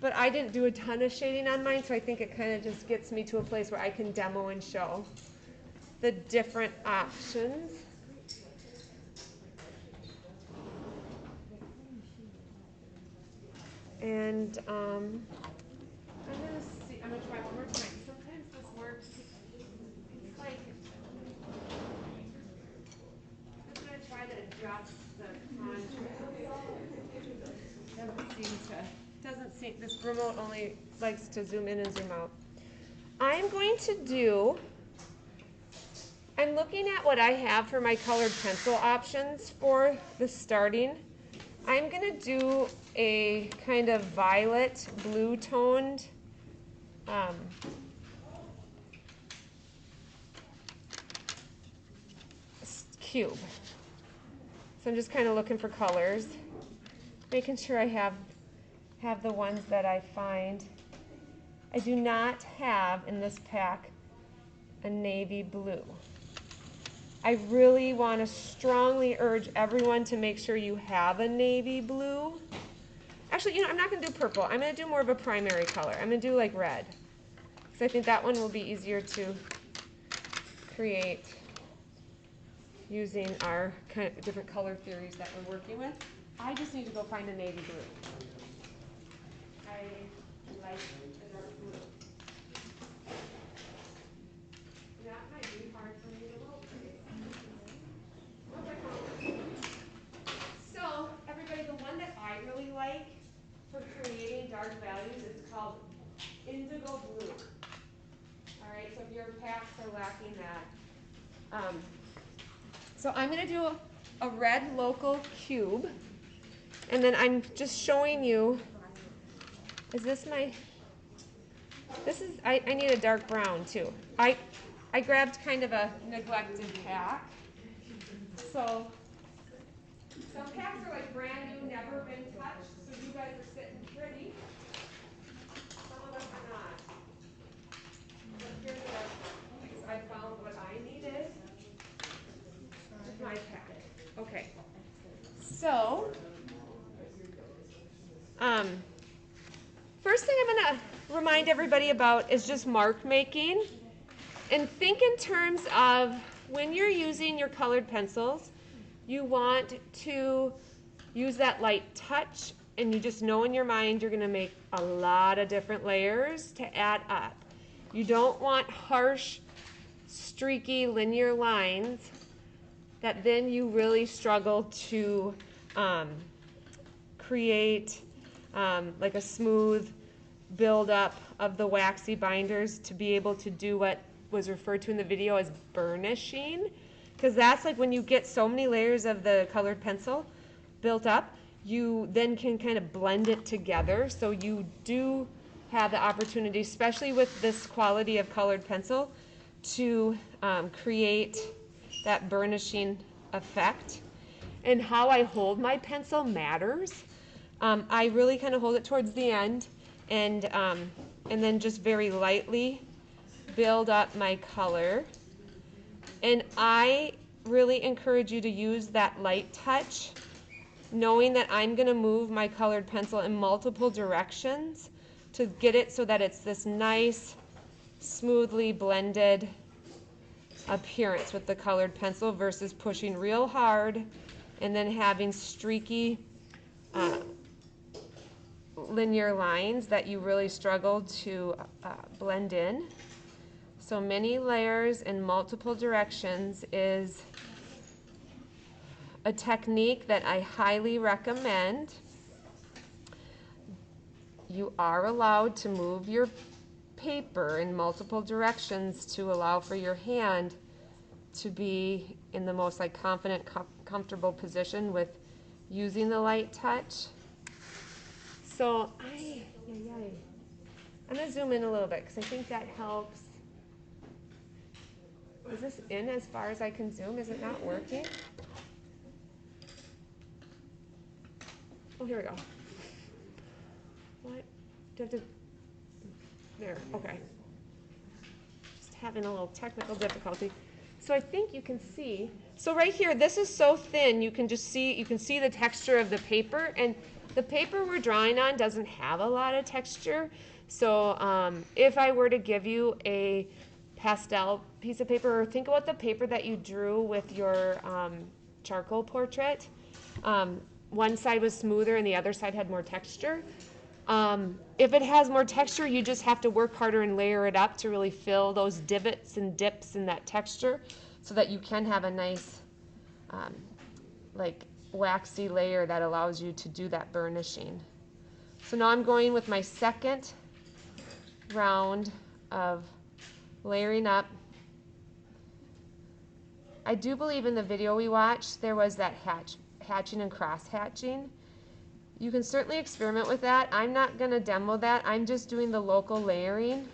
but I didn't do a ton of shading on mine, so I think it kind of just gets me to a place where I can demo and show the different options. And I'm gonna see. I'm gonna try one more time. Sometimes this works. It's like I'm gonna try to adjust the contrast. Doesn't seem. This remote only likes to zoom in and zoom out. I'm going to do. I'm looking at what I have for my colored pencil options for the starting. I'm going to do a kind of violet blue toned cube. So I'm just kind of looking for colors, making sure I have the ones that I find. I do not have in this pack a navy blue. I really want to strongly urge everyone to make sure you have a navy blue. Actually, you know, I'm not going to do purple. I'm going to do more of a primary color. I'm going to do like red. Because I think that one will be easier to create using our kind of different color theories that we're working with. I just need to go find a navy blue. I like the dark blue. That might be hard for me to locate. So, everybody, the one that I really like for creating dark values is called indigo blue. All right, so if your packs are lacking that. So I'm going to do a red local cube, and then I'm just showing you, is this my, this is, I need a dark brown too. I grabbed kind of a neglected pack. So some packs are like brand new, never been touched, so you guys are sitting pretty. Some of them are not. But here's the dark one, because I found what I needed with my pack. Okay. So, first thing I'm going to remind everybody about is just mark making. And think in terms of when you're using your colored pencils, you want to use that light touch, and you just know in your mind you're going to make a lot of different layers to add up. You don't want harsh, streaky, linear lines that then you really struggle to create like a smooth buildup of the waxy binders to be able to do what was referred to in the video as burnishing, because that's like when you get so many layers of the colored pencil built up, you then can kind of blend it together. So you do have the opportunity, especially with this quality of colored pencil, to create that burnishing effect. And how I hold my pencil matters. I really kind of hold it towards the end, and then just very lightly build up my color. And I really encourage you to use that light touch, knowing that I'm going to move my colored pencil in multiple directions to get it so that it's this nice, smoothly blended appearance with the colored pencil versus pushing real hard and then having streaky linear lines that you really struggle to blend in. So many layers in multiple directions is a technique that I highly recommend. You are allowed to move your paper in multiple directions to allow for your hand to be in the most like confident, comfortable position with using the light touch. So I'm going to zoom in a little bit because I think that helps. Is this in as far as I can zoom? Is it not working? Oh, here we go. What? Do I have to? There, okay. Just having a little technical difficulty. So I think you can see. So right here, this is so thin, you can just see, you can see the texture of the paper, and The paper we're drawing on doesn't have a lot of texture, so if I were to give you a pastel piece of paper, or think about the paper that you drew with your charcoal portrait, one side was smoother and the other side had more texture. If it has more texture, you just have to work harder and layer it up to really fill those divots and dips in that texture so that you can have a nice like waxy layer that allows you to do that burnishing. So now I'm going with my second round of layering up. I do believe in the video we watched there was that hatching and cross hatching. You can certainly experiment with that. I'm not going to demo that. I'm just doing the local layering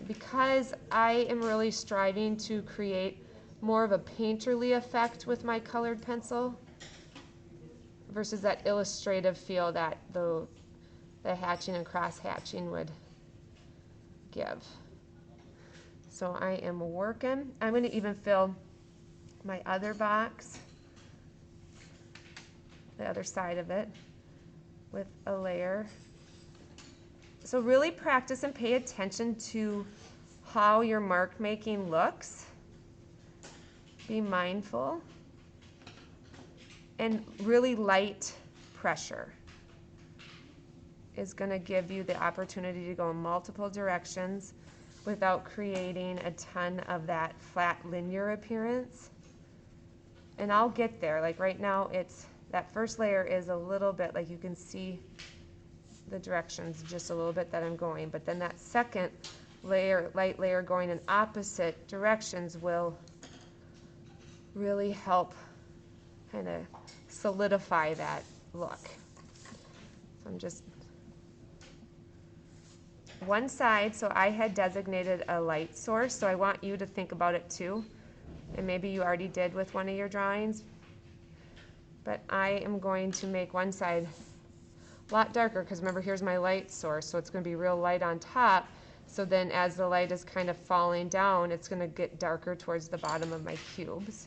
because I am really striving to create more of a painterly effect with my colored pencil versus that illustrative feel that the hatching and cross hatching would give. So I am working. I'm going to even fill my other box, the other side of it, with a layer. So really practice and pay attention to how your mark making looks. Be mindful, and really light pressure is going to give you the opportunity to go in multiple directions without creating a ton of that flat linear appearance. And I'll get there. Like right now, it's that first layer is a little bit, like you can see the directions just a little bit that I'm going, but then that second layer, light layer going in opposite directions will really help kind of solidify that look. So I'm just one side, so I had designated a light source, so I want you to think about it too, and maybe you already did with one of your drawings, but I am going to make one side a lot darker because remember here's my light source, so it's going to be real light on top, so then as the light is kind of falling down it's going to get darker towards the bottom of my cubes.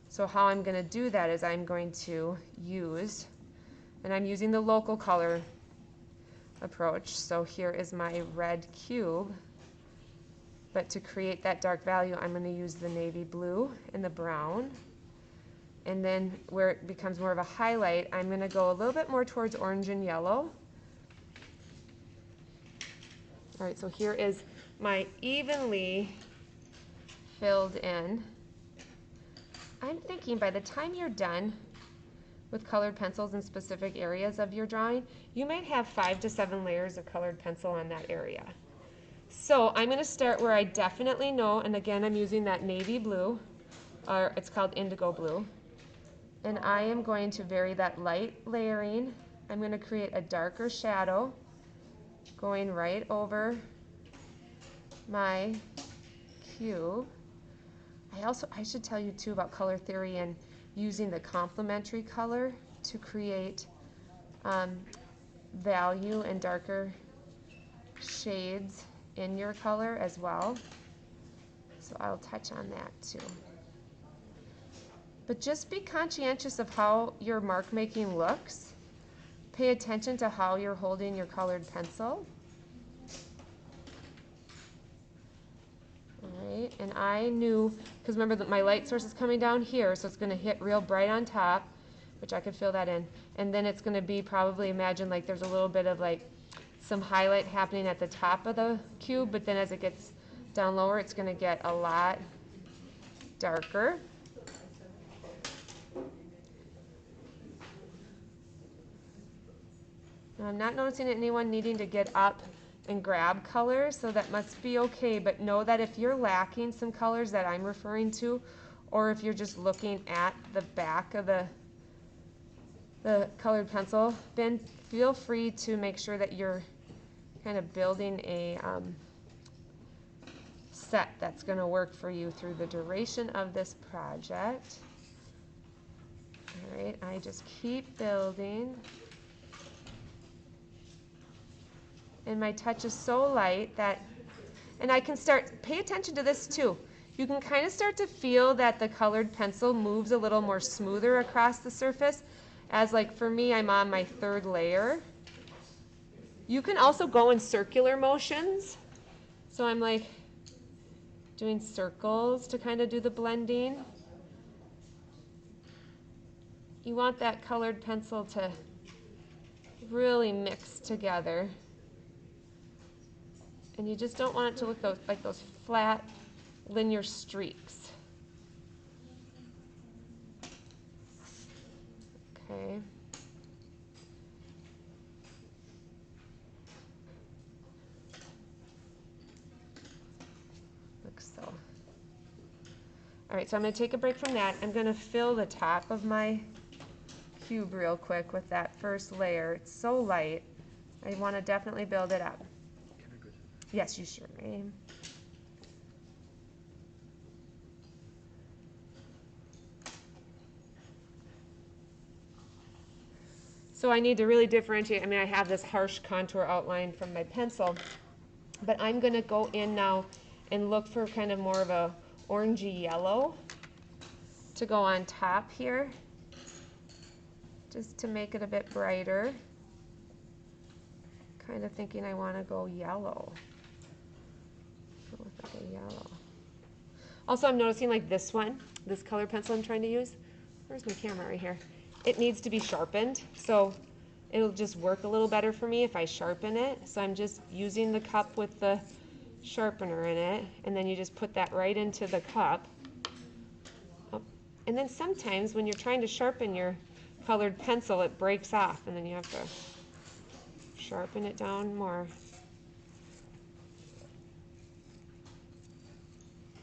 So how I'm going to do that is I'm going to use, and I'm using the local color approach, so here is my red cube, but to create that dark value I'm going to use the navy blue and the brown, and then where it becomes more of a highlight I'm going to go a little bit more towards orange and yellow. Alright, so here is my evenly filled in. I'm thinking by the time you're done with colored pencils in specific areas of your drawing, you might have 5 to 7 layers of colored pencil on that area. So I'm going to start where I definitely know, and again I'm using that navy blue, or it's called indigo blue, and I am going to vary that light layering. I'm going to create a darker shadow going right over my cube. I should tell you too about color theory and using the complementary color to create value and darker shades in your color as well. So I'll touch on that too. But just be conscientious of how your mark making looks. Pay attention to how you're holding your colored pencil. Alright, and I knew, because remember that my light source is coming down here, so it's going to hit real bright on top, which I could fill that in. And then it's going to be probably, imagine like there's a little bit of like some highlight happening at the top of the cube, but then as it gets down lower, it's going to get a lot darker. Now, I'm not noticing anyone needing to get up and grab colors, so that must be okay, but know that if you're lacking some colors that I'm referring to, or if you're just looking at the back of the colored pencil bin, feel free to make sure that you're kind of building a set that's going to work for you through the duration of this project. All right, I just keep building. And my touch is so light that, and I can start, pay attention to this too. You can kind of start to feel that the colored pencil moves a little more smoother across the surface as like for me, I'm on my third layer. You can also go in circular motions. So I'm like doing circles to kind of do the blending. You want that colored pencil to really mix together. And you just don't want it to look like those flat linear streaks. Okay. Like so. All right, so I'm going to take a break from that. I'm going to fill the top of my cube real quick with that first layer. It's so light. I want to definitely build it up. Can I go to Yes, you sure may. So I need to really differentiate. I mean, I have this harsh contour outline from my pencil, but I'm going to go in now and look for kind of more of a orangey yellow to go on top here, just to make it a bit brighter. Kind of thinking I want to go yellow. Go with like a yellow. Also, I'm noticing like this one, this color pencil I'm trying to use. Where's my camera? Right here. It needs to be sharpened, so it'll just work a little better for me if I sharpen it. So I'm just using the cup with the sharpener in it, and then you just put that right into the cup. Oh. And then sometimes when you're trying to sharpen your colored pencil, it breaks off, and then you have to sharpen it down more.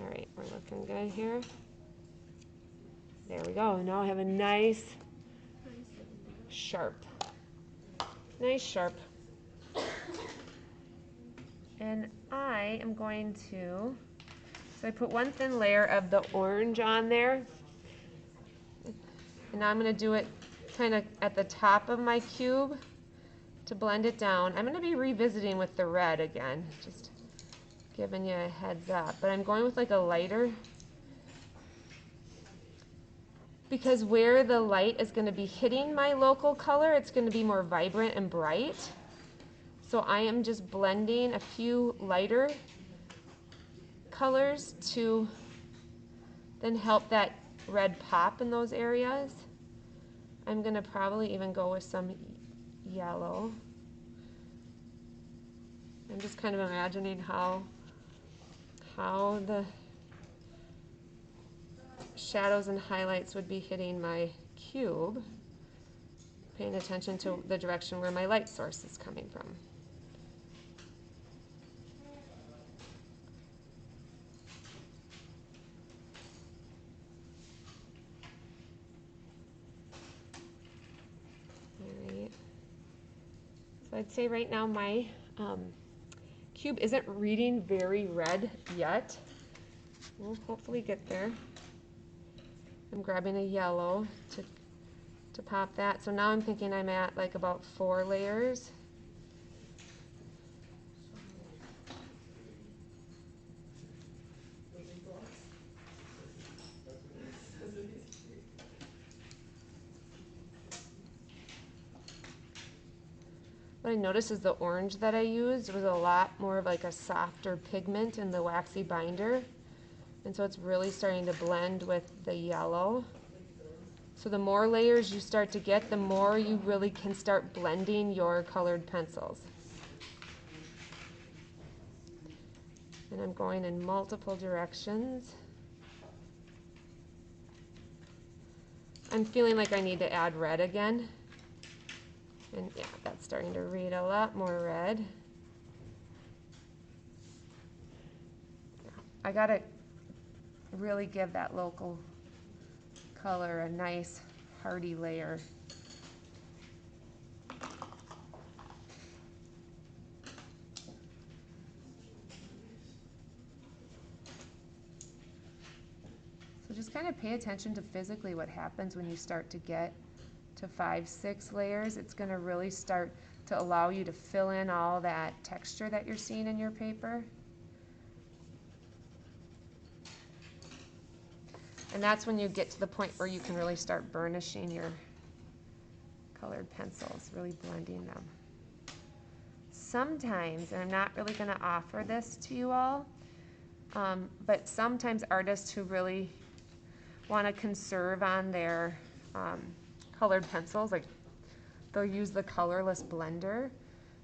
All right, we're looking good here. There we go. Now I have a nice sharp. Nice sharp. And I am going to, so I put one thin layer of the orange on there. And now I'm going to do it kind of at the top of my cube to blend it down. I'm going to be revisiting with the red again, just giving you a heads up. But I'm going with like a lighter, because where the light is going to be hitting my local color, it's going to be more vibrant and bright. So I am just blending a few lighter colors to then help that red pop in those areas. I'm going to probably even go with some yellow. I'm just kind of imagining how the shadows and highlights would be hitting my cube, paying attention to the direction where my light source is coming from. All right. So I'd say right now my cube isn't reading very red yet. We'll hopefully get there. I'm grabbing a yellow to pop that. So now I'm thinking I'm at like about 4 layers. What I noticed is the orange that I used was a lot more of like a softer pigment in the waxy binder. And so it's really starting to blend with the yellow. So the more layers you start to get, the more you really can start blending your colored pencils. And I'm going in multiple directions. I'm feeling like I need to add red again. And yeah, that's starting to read a lot more red. I gotta really give that local color a nice hearty layer. So just kind of pay attention to physically what happens when you start to get to 5, 6 layers. It's going to really start to allow you to fill in all that texture that you're seeing in your paper. And that's when you get to the point where you can really start burnishing your colored pencils, really blending them. Sometimes, and I'm not really going to offer this to you all, but sometimes artists who really want to conserve on their colored pencils, like they'll use the colorless blender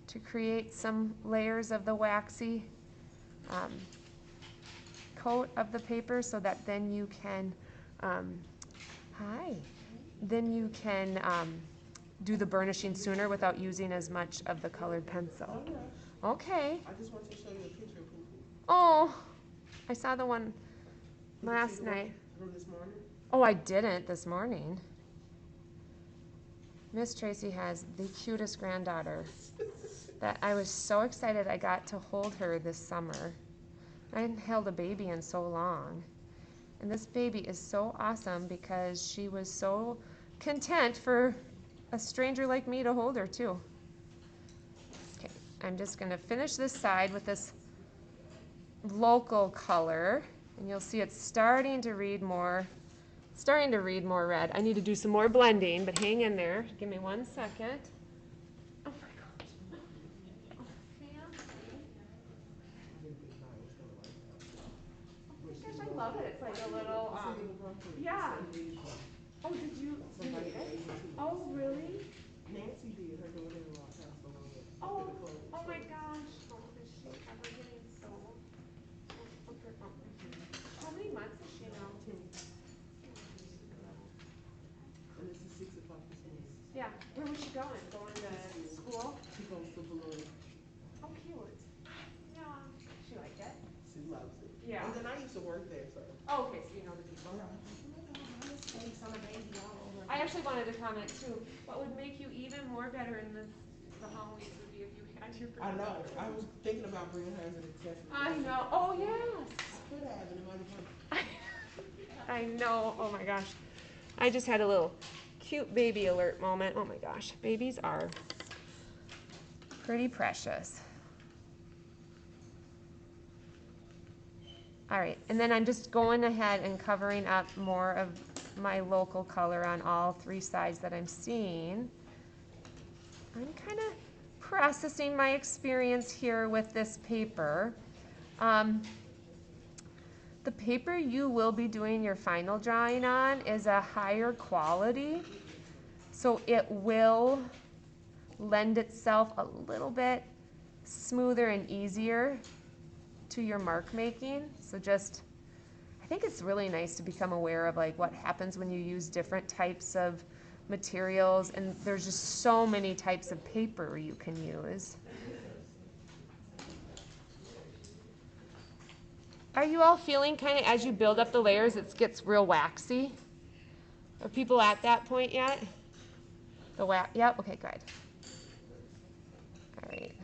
to create some layers of the waxy coat of the paper, so that then you can, do the burnishing sooner without using as much of the colored pencil. Okay. I just want to show you a picture of Poo-Poo. Oh, I saw the one last night. From this morning? Oh, I didn't this morning. Miss Tracy has the cutest granddaughter that I was so excited I got to hold her this summer. I hadn't held a baby in so long. And this baby is so awesome because she was so content for a stranger like me to hold her too. Okay, I'm just gonna finish this side with this local color, and you'll see it's starting to read more red. I need to do some more blending, but hang in there. Give me 1 second. Oh my gosh. Oh, fancy. Oh my gosh, I love it. It's like a little, yeah. Oh, did you make it? Oh, really? Nancy did. Her daughter-in-law passed away. Oh, oh my gosh. Oh, is she ever getting so? How many months is she now? 10. And this is 6 o'clock this morning. Yeah. Where was she going? Going to school? She goes to Beloit. Oh, cute. Yeah. She liked it? She loves it. Yeah. And then I used to work there, so. Oh, okay, so you know the people. I actually wanted to comment too. What would make you even more better in the hallways would be if you had your. I know. I was thinking about bringing her as an accessory. I know. Oh, yes. Could have, and it might have been. I know. Oh my gosh. I just had a little cute baby alert moment. Oh my gosh. Babies are pretty precious. All right, and then I'm just going ahead and covering up more of my local color on all 3 sides that I'm seeing. I'm kind of processing my experience here with this paper. The paper you will be doing your final drawing on is a higher quality, so it will lend itself a little bit smoother and easier to your mark making. So just, I think it's really nice to become aware of like what happens when you use different types of materials, and there's just so many types of paper you can use. Are you all feeling kind of as you build up the layers it gets real waxy? Are people at that point yet? The wax, yep, okay, good. All right.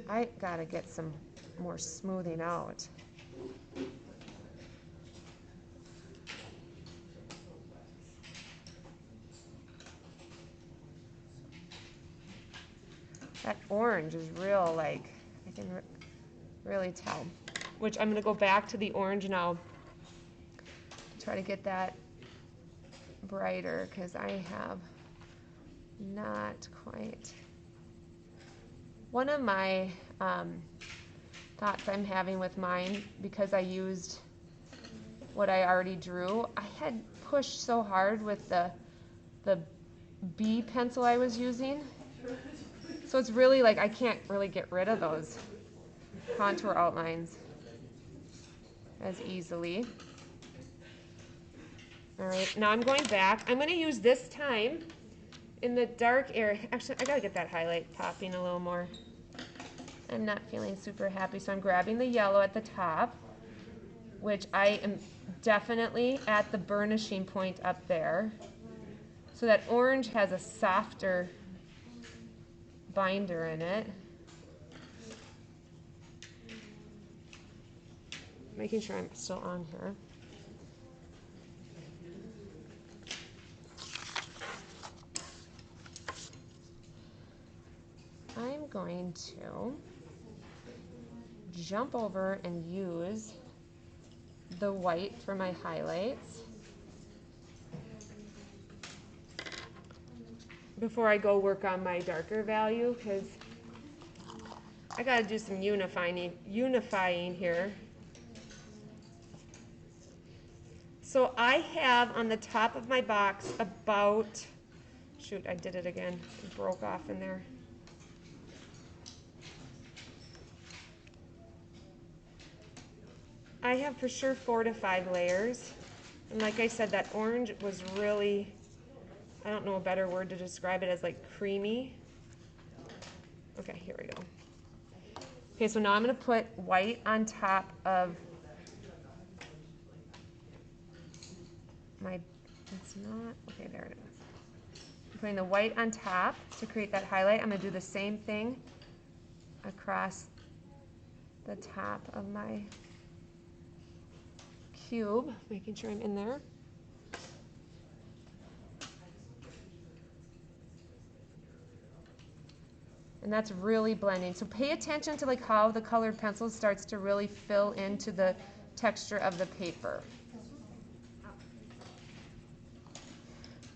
I gotta get some more smoothing out. That orange is real, like, I can really tell. Which I'm gonna go back to the orange now. Try to get that brighter, because I have not quite. One of my thoughts I'm having with mine, because I used what I already drew, I had pushed so hard with the B pencil I was using. So it's really like I can't really get rid of those contour outlines as easily. All right, now I'm going back. I'm going to use this time in the dark area. Actually, I got to get that highlight popping a little more. I'm not feeling super happy, so I'm grabbing the yellow at the top, which I am definitely at the burnishing point up there. So that orange has a softer binder in it. Making sure I'm still on here. I'm going to jump over and use the white for my highlights. before I go work on my darker value, because I gotta do some unifying here. So I have on the top of my box about, shoot, I did it again. It broke off in there. I have for sure 4 to 5 layers. And like I said, that orange was really, I don't know a better word to describe it as, like creamy. Okay, here we go. Okay, so now I'm going to put white on top of my, it's not, okay, there it is. I'm putting the white on top to create that highlight. I'm going to do the same thing across the top of my cube, making sure I'm in there. And that's really blending. So pay attention to like how the colored pencil starts to really fill into the texture of the paper.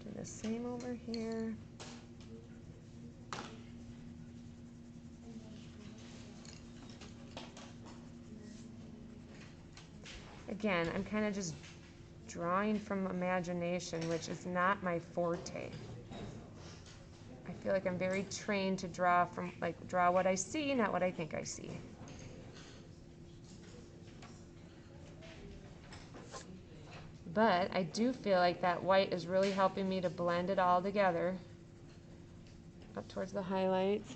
Do the same over here. Again, I'm kind of just drawing from imagination, which is not my forte. I feel like I'm very trained to draw from, like, draw what I see, not what I think I see. But I do feel like that white is really helping me to blend it all together up towards the highlights.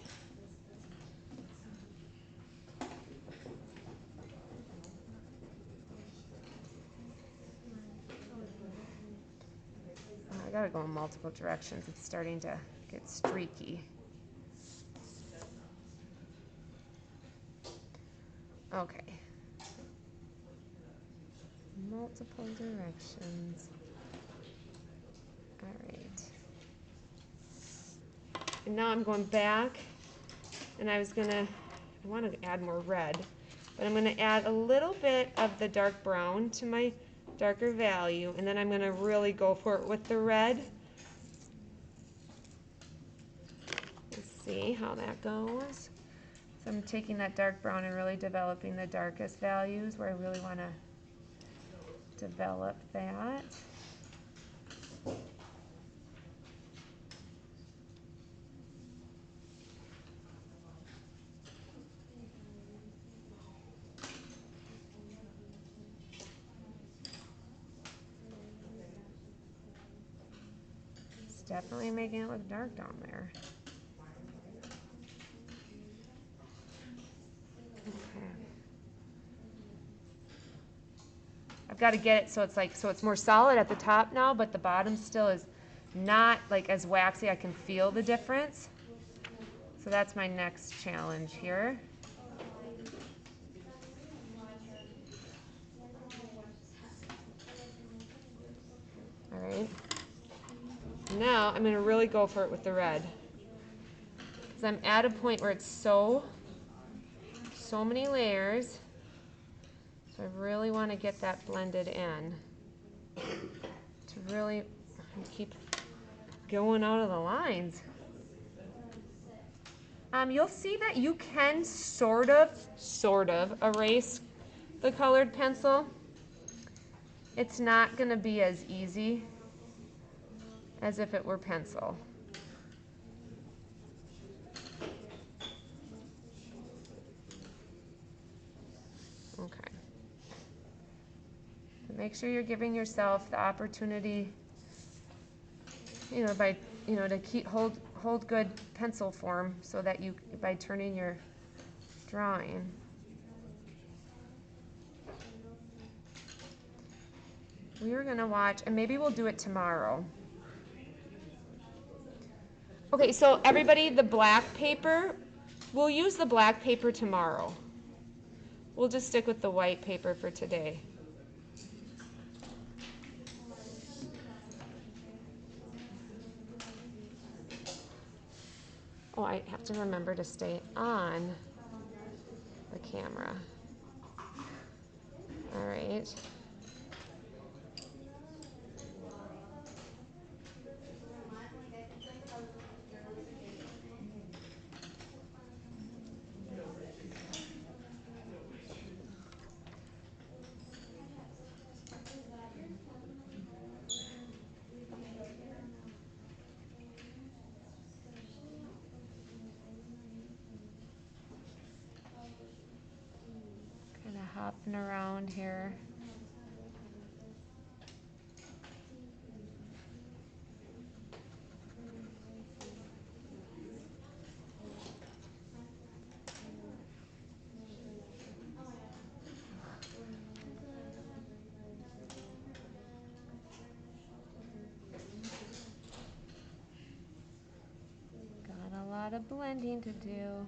I gotta go in multiple directions. It's starting to get streaky. Okay. Multiple directions. All right. And now I'm going back, and I want to add more red, but I'm gonna add a little bit of the dark brown to my darker value, and then I'm gonna really go for it with the red. Let's see how that goes. So I'm taking that dark brown and really developing the darkest values where I really want to develop that. It's definitely making it look dark down there. I've got to get it so it's more solid at the top now, but the bottom still is not like as waxy. I can feel the difference. So that's my next challenge here. All right. Now I'm going to really go for it with the red. Because I'm at a point where it's so many layers. So I really want to get that blended in to really keep going out of the lines. You'll see that you can sort of erase the colored pencil. It's not going to be as easy as if it were pencil. Okay. But make sure you're giving yourself the opportunity, to hold good pencil form so that you, by turning your drawing. We are going to watch, and maybe we'll do it tomorrow. Okay, so everybody, the black paper, we'll use the black paper tomorrow. We'll just stick with the white paper for today. Oh, I have to remember to stay on the camera. All right. Hopping around here. Got a lot of blending to do.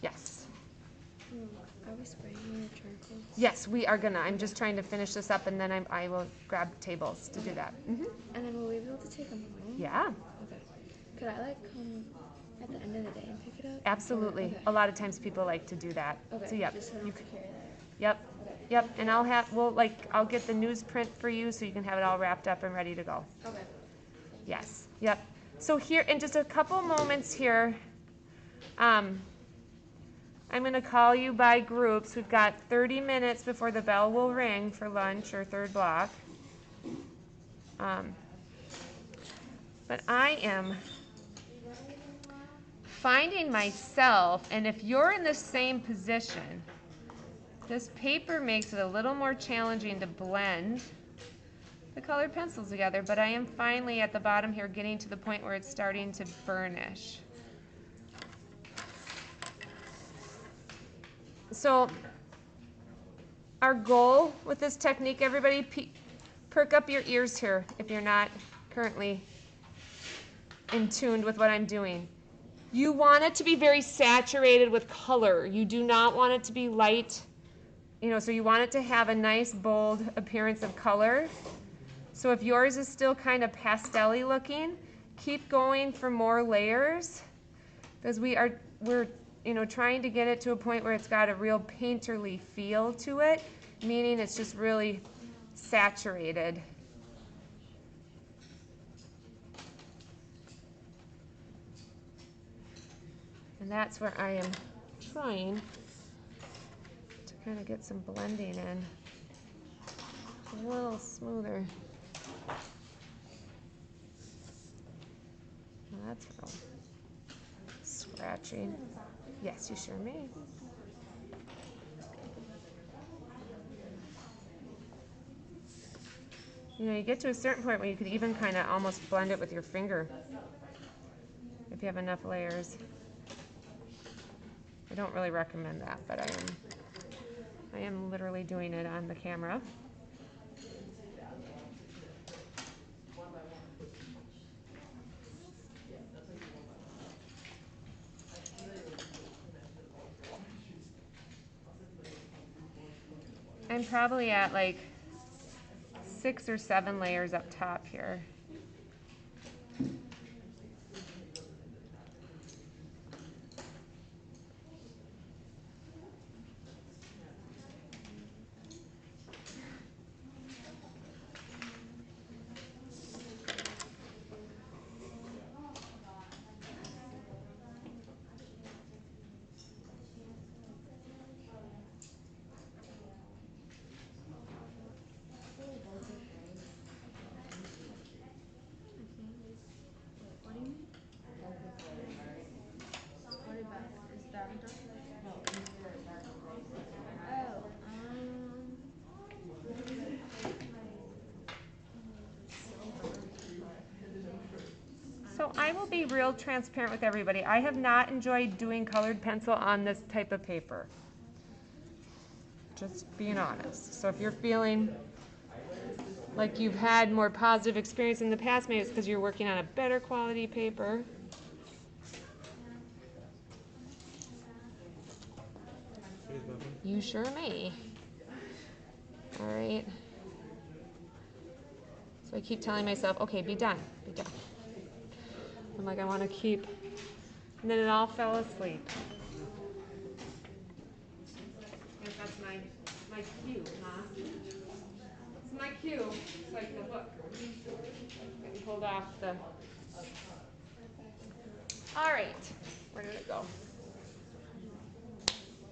Yes. Are we spraying your charcoal? Yes, we are gonna. I'm just trying to finish this up and then I will grab tables to do that. And then will we be able to take them home? Yeah, Okay. Could I like come at the end of the day and pick it up? absolutely. Okay. A lot of times people like to do that. Okay. So yep, Just so I don't you have to carry that. yep, Okay. yep. And I'll get the newsprint for you so you can have it all wrapped up and ready to go. Okay. Yes, yep. So here, in just a couple moments here, I'm going to call you by groups. We've got 30 minutes before the bell will ring for lunch or third block. But I am finding myself, and if you're in the same position, this paper makes it a little more challenging to blend the colored pencils together, but I am finally at the bottom here getting to the point where it's starting to burnish. So our goal with this technique, everybody, perk up your ears here if you're not currently in tune with what I'm doing. You want it to be very saturated with color. You do not want it to be light, so you want it to have a nice bold appearance of color. So if yours is still kind of pastel-y looking, keep going for more layers because we're trying to get it to a point where it's got a real painterly feel to it, meaning it's just really saturated. And that's where I am trying to kind of get some blending in a little smoother. Well, that's real scratching. Yes, you sure may. You get to a certain point where you could even kind of almost blend it with your finger if you have enough layers. I don't really recommend that, but I am literally doing it on the camera. I'm probably at like 6 or 7 layers up top here. So I will be real transparent with everybody. I have not enjoyed doing colored pencil on this type of paper. Just being honest. So if you're feeling like you've had more positive experience in the past, maybe it's because you're working on a better quality paper. You sure may. All right. So I keep telling myself, okay, be done, be done. I'm like, I want to keep, and then it all fell asleep. I guess that's my cue, huh? It's my cue. It's like the hook. Getting pulled off the. All right. Where did it go?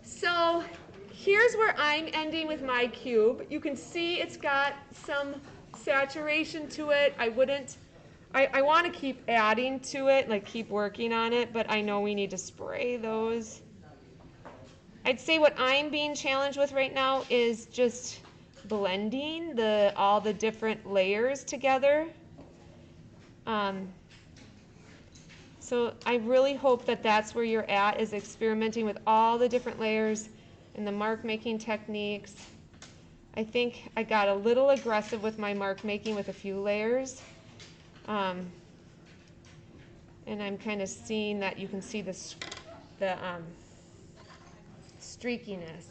So here's where I'm ending with my cube. You can see it's got some saturation to it. I want to keep adding to it, like keep working on it, but I know we need to spray those. I'd say what I'm being challenged with right now is just blending all the different layers together. So I really hope that that's where you're at, is experimenting with all the different layers and the mark making techniques. I think I got a little aggressive with my mark making with a few layers. And I'm kind of seeing that you can see the streakiness.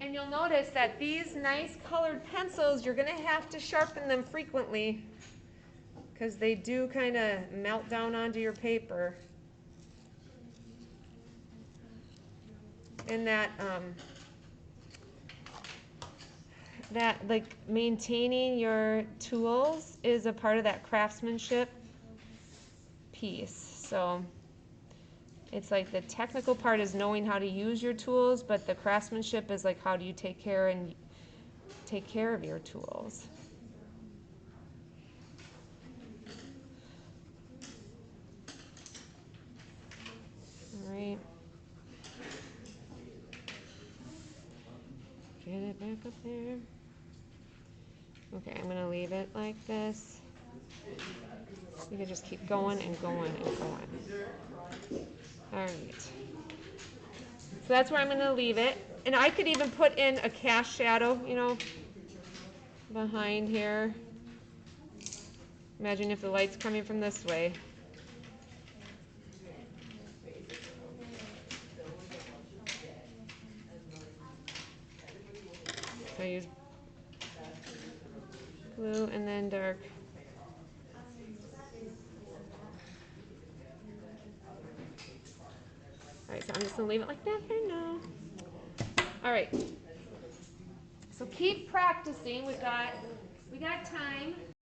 And you'll notice that these nice colored pencils, you're going to have to sharpen them frequently because they do kind of melt down onto your paper. And that like maintaining your tools is a part of that craftsmanship piece. So it's like the technical part is knowing how to use your tools, but the craftsmanship is like how do you take care of your tools. All right. Get it back up there. Okay, I'm gonna leave it like this. You can just keep going and going and going. All right. So that's where I'm gonna leave it. And I could even put in a cast shadow, you know, behind here. Imagine if the light's coming from this way. So I use blue and then dark. All right, so I'm just gonna leave it like that for now. All right. So keep practicing. We got time.